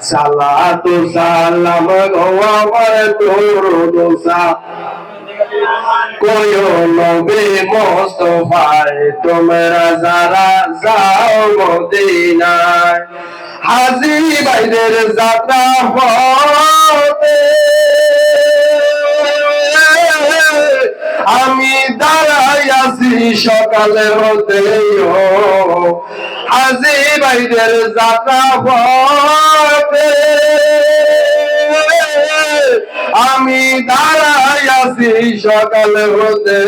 সালাতু সালাম গো আমার দরুদ কোয়ো নবী মুস্তাফায় তোমরা যারা যাও মদিনায় হাজী ভাইদের যাত্রা পথে আমি দাঁড়াই আছি সকালে হতে হাজী ভাইদের যাত্রা পথে আমি দাঁড়াই আছি সকালে হতে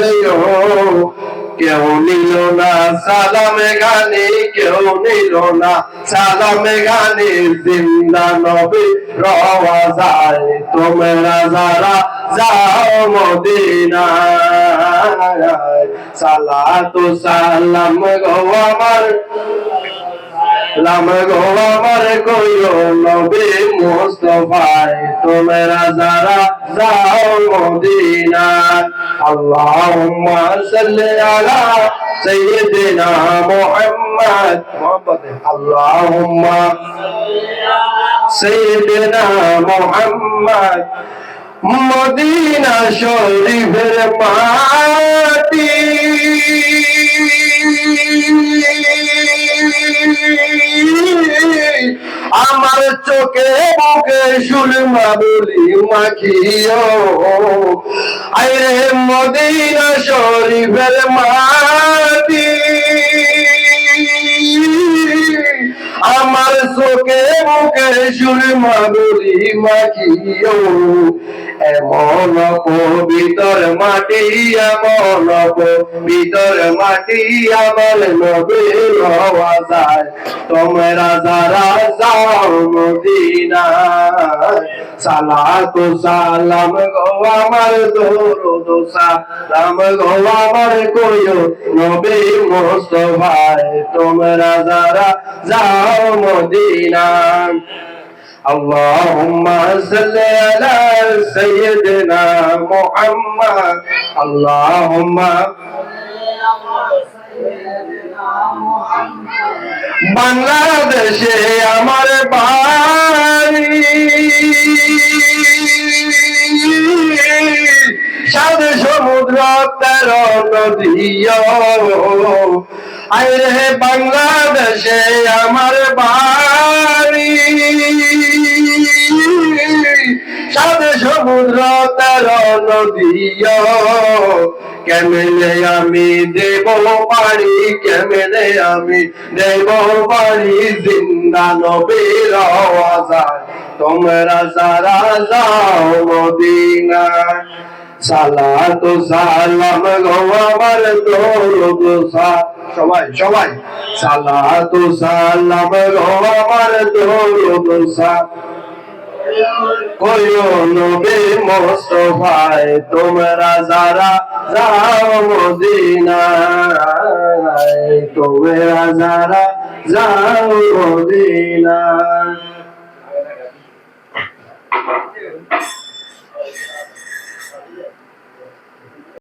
কেউ নিল না সালামে গানি কেউ নিল না সালামে গানি জিন্দা নবী রওয়া যায় তোমরা যারা যাও মদিনায় সালাতু সালাম গো আমার আমার কইও নবী মুস্তাফায় তোমরা যারা যাও মদিনায় আল্লাহুম্মা সাল্লি আলা সাইয়্যিদিনা মুহাম্মদ আল্লাহুম্মা সাইয়্যিদিনা মুহাম্মদ মদিনা শরীফের মাটি আমার চোখে মুখে সুরমা বলি মাখিও আরে মদিনা শরীফের মাটি আমার চোখে মুখে সুরমা বলি মাখিও এমন পবিত্র মাটি এমন পবিত্র মাটি আমার নবীর হওয়া যায় তোমরা যারা যাও মদিনায় সালাতু সালাম গো আমার দরুদ সালাম গো আমার কইও নবী মুস্তাফায় তোমরা যারা যাও মদিনায় اللهم صل على سيدنا محمد اللهم বাংলাদেশে আমার বাড়ি সাত সমুদ্র 13 নদী আরে বাংলাদেশে আমার বাড়ি সাত সমুদ্র 13 নদী কেমনে আমি দেব পারি কেমনে আমি দেব পারি জিন্দা নবীর আওয়াজ তোমরা যারা যাও মদিনায় সালাতু সালাম গো আমার দরুদ সবাই সবাই সালাতু সালাম গো আমার দরুদ কোয়ো নবী মুস্তাফায় তোমরা যারা যাও মদিনায় তোমরা যারা যাও মদিনায়